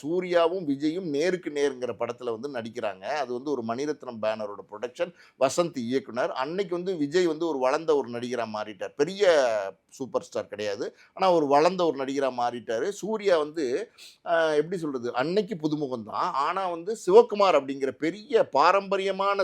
சூர்யாவும் விஜயும் நேருக்கு நேருங்கிற படத்துல வந்து நடிக்கிறாங்க. அது வந்து ஒரு மணிரத்னம் பேனரோட புரொடக்ஷன். வசந்த் இயக்குனர். அன்னைக்கு வந்து விஜய் வந்து ஒரு வளர்ந்த ஒரு நடிகரா மாறிட்டார். பெரிய சூப்பர் ஸ்டார் கிடையாது. ஆனா ஒரு வளர்ந்த ஒரு நடிகரா மாறிட்டாரு. சூர்யா வந்து எப்படி சொல்றது? அன்னைக்கு புதுமுகம் தான். ஆனா வந்து சிவகுமார் அப்படிங்கிற பெரிய பாரம்பரியமான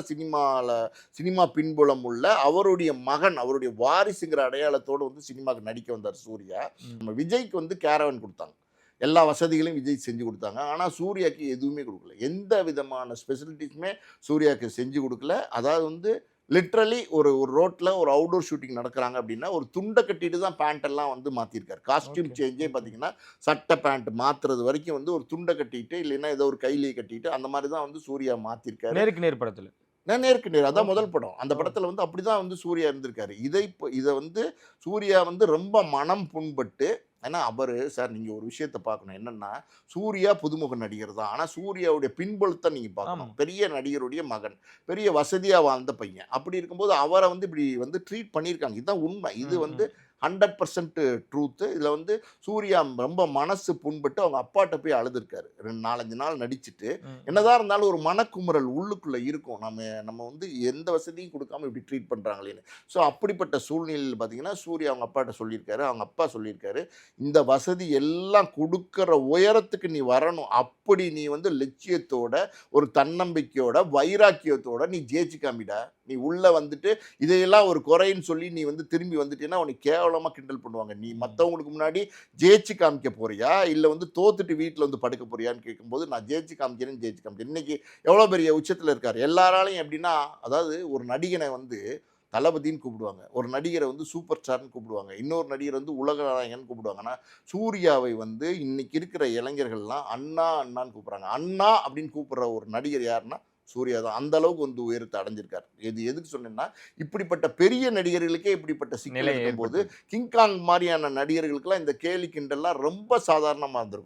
சினிமா பின்புலம் உள்ள அவருடைய மகன், அவருடைய வாரிசுங்கிற அடையாளத்தோட வந்து சினிமாக்கு நடிக்க வந்தார் சூர்யா. ம். நம்ம விஜய்க்கு வந்து கேரவன் குடுத்தாங்க. எல்லா வசதிகளையும் விஜய் செஞ்சு குடுத்தாங்க. ஆனா, சூர்யாக்கு எதுவுமே குடுக்கல. எந்த விதமான ஸ்பெசிலிட்டீஸுமே சூர்யாக்கு செஞ்சு குடுக்கல. அதாவது வந்து லிட்ரலி ஒரு ஒரு ரோட்ல ஒரு அவுட்டோர் ஷூட்டிங் நடக்குறாங்க அப்டின்னா, ஒரு துண்ட கட்டிட்டு தான் பேண்ட் எல்லாம் வந்து மாத்திருக்காரு. காஸ்டியூம் ஓகே, சேஞ்சே ஓகே. பார்த்தீங்கன்னா, சட்ட பேண்ட் மாத்துறது வரைக்கும் வந்து ஒரு துண்ட கட்டிட்டு, இல்லைன்னா ஏதோ ஒரு கைலிய கட்டிட்டு, அந்த மாரி தான் வந்து சூர்யா மாத்திருக்காரு. நேருக்கு நேர் படத்துல. நேருக்கு நேர். அதான் ஓகே. முதல் படம். அந்த ஓ! படத்துல வந்து அப்படிதான் வந்து சூர்யா இருந்திருக்காரு. இத வந்து சூர்யா வந்து ரொம்ப மனம் புண்பட்டு ஏன்னா அவரு சார் நீங்க ஒரு விஷயத்த பார்க்கணும். என்னன்னா, சூர்யா புதுமுக நடிகர் தான். ஆனா சூர்யாவுடைய பின்புலத்த நீங்க பார்க்கணும். ஆமா. பெரிய நடிகருடைய மகன். பெரிய வசதியா வாழ்ந்த பையன். அப்படி இருக்கும்போது அவர வந்து இப்படி வந்து ட்ரீட் பண்ணியிருக்காங்க. இதுதான் உண்மை. இது ம், வந்து ம், 100% ட்ரூத். இதுல வந்து சூர்யா ரொம்ப மனசு புண்பட்டு அவங்க அப்பாட்ட போய் அழுதுருக்காரு. 4, 5 நாள் நடிச்சுட்டு ம், ம். என்னதான் இருந்தாலும் ஒரு மனக்குமுறல் உள்ளுக்குள்ள இருக்கும். நம்ம வந்து எந்த வசதியும் குடுக்காம இப்படி ட்ரீட் பண்றாங்களேன்னு. ஸோ அப்படிப்பட்ட சூழ்நிலையில பார்த்தீங்கன்னா, சூர்யா அவங்க அப்பாட்ட சொல்லியிருக்காரு. அவங்க அப்பா சொல்லியிருக்காரு, "இந்த வசதி எல்லாம் குடுக்குற உயரத்துக்கு நீ வரணும். அப்படி நீ வந்து லட்சியத்தோட, ஒரு தன்னம்பிக்கையோட, வைராக்கியத்தோட நீ ஜெயிச்சு காமிடா. நீ உள்ள வந்துட்டு இதையெல்லாம் ஒரு குறைன்னு சொல்லி நீ வந்து திரும்பி வந்துட்டீன்னா, உன்னை கேவலமா கிண்டல் பண்ணுவாங்க. நீ ம். மத்தவங்களுக்கு முன்னாடி ஜெயிச்சு காமிக்க போறியா? இல்ல வந்து தோத்துட்டு வீட்ல வந்து படுக்க போறியான்னு கேட்கும்போது, நான் ஜெயிச்சு காமிக்கிறேன், ஜெயிச்சு காமிக்கிறேன். இன்னைக்கு எவ்வளோ பெரிய உச்சத்துல இருக்காரு. எல்லாராலயும் எப்படின்னா, அதாவது ஒரு நடிகன வந்து தளபதின்னு கூப்பிடுவாங்க. ஒரு நடிகர வந்து சூப்பர் ஸ்டார்ன்னு கூப்பிடுவாங்க. இன்னொரு நடிகர் வந்து உலக நாயகன்னு கூப்பிடுவாங்க. ஆனா, சூர்யாவை வந்து இன்னைக்கு இருக்கிற இளைஞர்கள்லாம் அண்ணா, அண்ணான்னு கூப்பிடுறாங்க. அண்ணா அப்படின்னு கூப்பிடுற ஒரு நடிகர் யாருன்னா, சூர்யா தான். அந்த அளவுக்கு வந்து உயரத்த அடைஞ்சிருக்காரு. இது எதுக்கு சொன்னேன்னா, இப்படிப்பட்ட பெரிய நடிகர்களுக்கே இப்படிப்பட்ட சிக்கல் நிலை இருக்கும்போது, ஏற்பட்டிருக்கு. கிங்காங் மாரியான நடிகர்களுக்கெல்லாம் இந்த கேலி கிண்டல்லாம் ரொம்ப சாதாரணமா இருந்திருக்கும்.